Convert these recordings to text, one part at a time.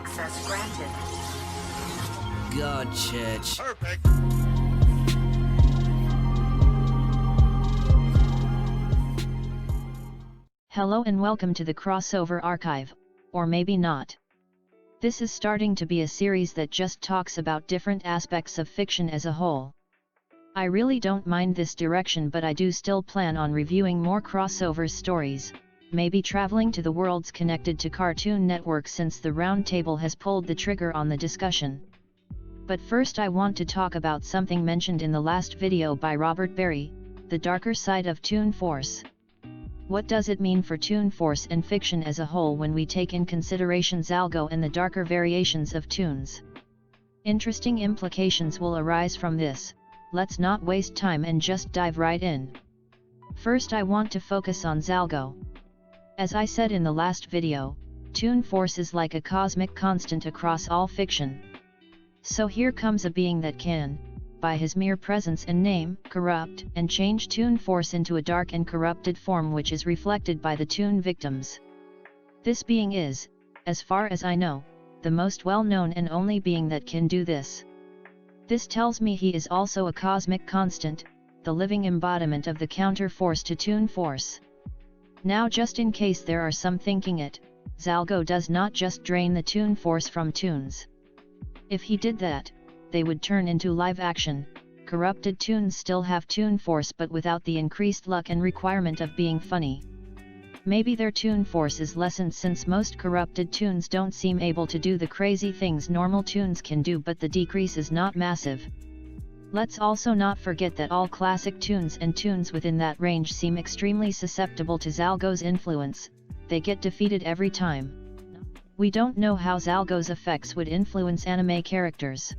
Access granted. God, Church. Perfect. Hello and welcome to the Crossover Archive, or maybe not. This is starting to be a series that just talks about different aspects of fiction as a whole. I really don't mind this direction, but I do still plan on reviewing more crossover stories, maybe traveling to the worlds connected to Cartoon Network since the Roundtable has pulled the trigger on the discussion. But first I want to talk about something mentioned in the last video by Robert Berry, the darker side of Toon Force. What does it mean for Toon Force and fiction as a whole when we take in consideration Zalgo and the darker variations of Toons? Interesting implications will arise from this. Let's not waste time and just dive right in. First I want to focus on Zalgo. As I said in the last video, Toon Force is like a cosmic constant across all fiction. So here comes a being that can, by his mere presence and name, corrupt and change Toon Force into a dark and corrupted form which is reflected by the Toon victims. This being is, as far as I know, the most well-known and only being that can do this. This tells me he is also a cosmic constant, the living embodiment of the counter-force to Toon Force. Now just in case there are some thinking it, Zalgo does not just drain the Toon Force from Toons. If he did that, they would turn into live-action. Corrupted Toons still have Toon Force but without the increased luck and requirement of being funny. Maybe their Toon Force is lessened since most corrupted Toons don't seem able to do the crazy things normal Toons can do, but the decrease is not massive. Let's also not forget that all classic Toons and Toons within that range seem extremely susceptible to Zalgo's influence. They get defeated every time. We don't know how Zalgo's effects would influence anime characters.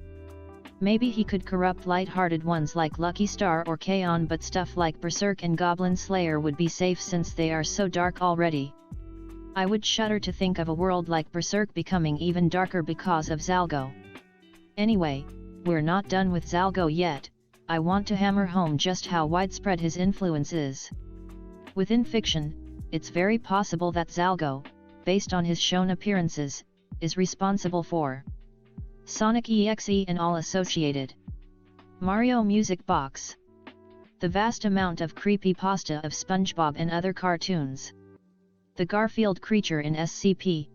Maybe he could corrupt light-hearted ones like Lucky Star or K-On!, but stuff like Berserk and Goblin Slayer would be safe since they are so dark already. I would shudder to think of a world like Berserk becoming even darker because of Zalgo. Anyway, we're not done with Zalgo yet. I want to hammer home just how widespread his influence is. Within fiction, it's very possible that Zalgo, based on his shown appearances, is responsible for Sonic EXE and all associated, Mario Music Box, the vast amount of creepypasta of SpongeBob and other cartoons, the Garfield creature in SCP,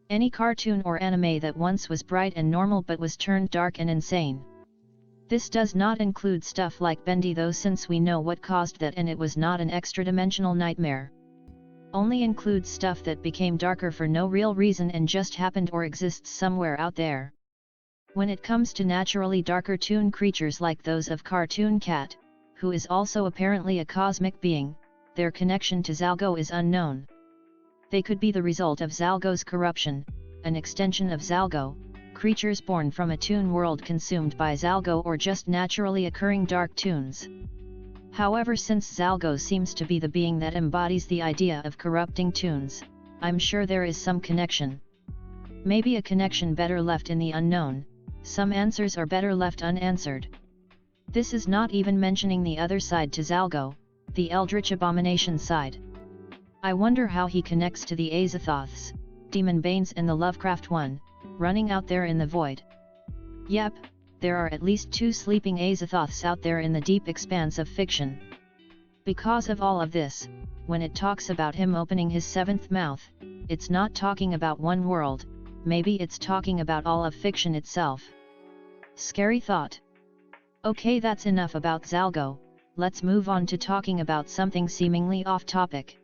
any cartoon or anime that once was bright and normal but was turned dark and insane. This does not include stuff like Bendy though, since we know what caused that and it was not an extra-dimensional nightmare. Only includes stuff that became darker for no real reason and just happened or exists somewhere out there. When it comes to naturally darker Toon creatures like those of Cartoon Cat, who is also apparently a cosmic being, their connection to Zalgo is unknown. They could be the result of Zalgo's corruption, an extension of Zalgo, creatures born from a Toon world consumed by Zalgo, or just naturally occurring dark Toons. However, since Zalgo seems to be the being that embodies the idea of corrupting Toons, I'm sure there is some connection. Maybe a connection better left in the unknown. Some answers are better left unanswered. This is not even mentioning the other side to Zalgo, the Eldritch Abomination side. I wonder how he connects to the Azathoths, Demon Banes and the Lovecraft one, running out there in the void. Yep, there are at least 2 sleeping Azathoths out there in the deep expanse of fiction. Because of all of this, when it talks about him opening his 7th mouth, it's not talking about one world. Maybe it's talking about all of fiction itself. Scary thought. Okay, that's enough about Zalgo, let's move on to talking about something seemingly off-topic.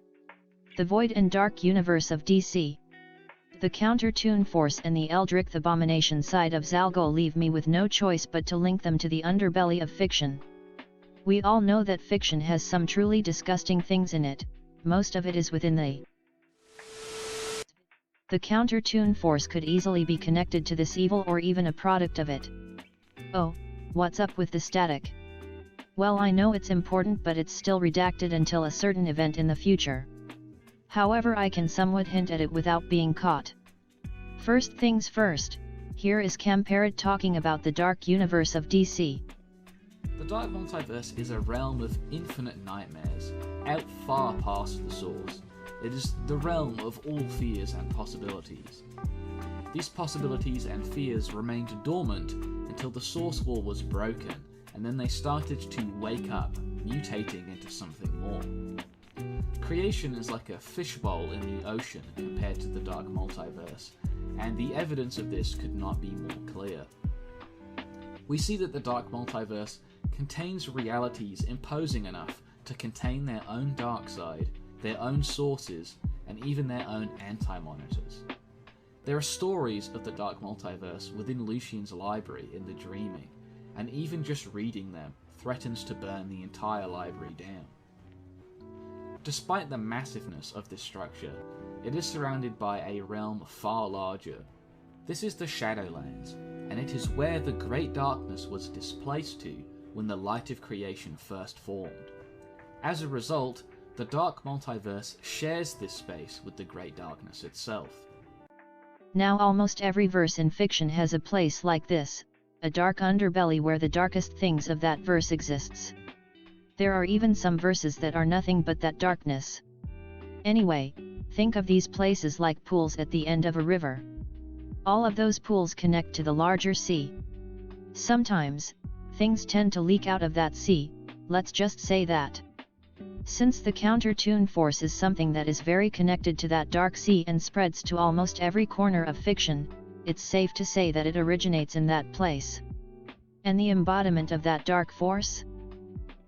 The void and dark universe of DC. The counter-Toon Force and the Eldritch Abomination side of Zalgo leave me with no choice but to link them to the underbelly of fiction. We all know that fiction has some truly disgusting things in it, most of it is within the counter-Toon Force could easily be connected to this evil or even a product of it. Oh, what's up with the static? Well, I know it's important, but it's still redacted until a certain event in the future. However, I can somewhat hint at it without being caught. First things first, here is Camparrot talking about the dark universe of DC. The Dark Multiverse is a realm of infinite nightmares, out far past the source. It is the realm of all fears and possibilities. These possibilities and fears remained dormant until the source wall was broken, and then they started to wake up, mutating into something more. Creation is like a fishbowl in the ocean compared to the dark multiverse, and the evidence of this could not be more clear. We see that the dark multiverse contains realities imposing enough to contain their own dark side, their own sources, and even their own anti-monitors. There are stories of the dark multiverse within Lucian's library in the Dreaming, and even just reading them threatens to burn the entire library down. Despite the massiveness of this structure, it is surrounded by a realm far larger. This is the Shadowlands, and it is where the Great Darkness was displaced to when the light of creation first formed. As a result, the dark multiverse shares this space with the Great Darkness itself. Now almost every verse in fiction has a place like this, a dark underbelly where the darkest things of that verse exists. There are even some verses that are nothing but that darkness. Anyway, think of these places like pools at the end of a river. All of those pools connect to the larger sea. Sometimes, things tend to leak out of that sea, let's just say that. Since the counter-Toon force is something that is very connected to that dark sea and spreads to almost every corner of fiction, it's safe to say that it originates in that place. And the embodiment of that dark force?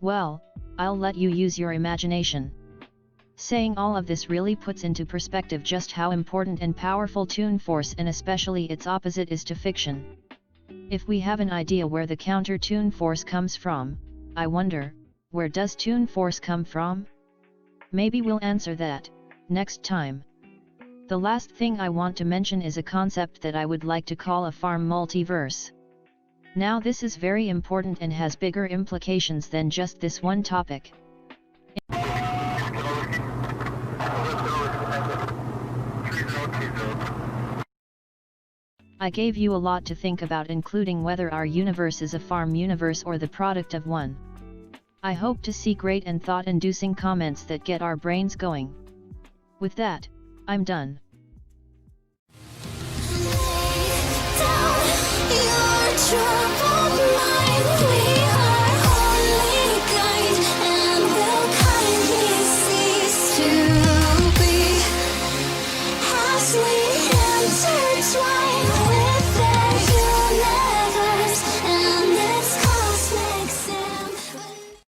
Well, I'll let you use your imagination. Saying all of this really puts into perspective just how important and powerful Toon force and especially its opposite is to fiction. If we have an idea where the counter-Toon force comes from, I wonder, where does Toon force come from? Maybe we'll answer that next time. The last thing I want to mention is a concept that I would like to call a farm multiverse. Now this is very important and has bigger implications than just this one topic. I gave you a lot to think about, including whether our universe is a farm universe or the product of one. I hope to see great and thought-inducing comments that get our brains going. With that, I'm done. Lay down your trouble.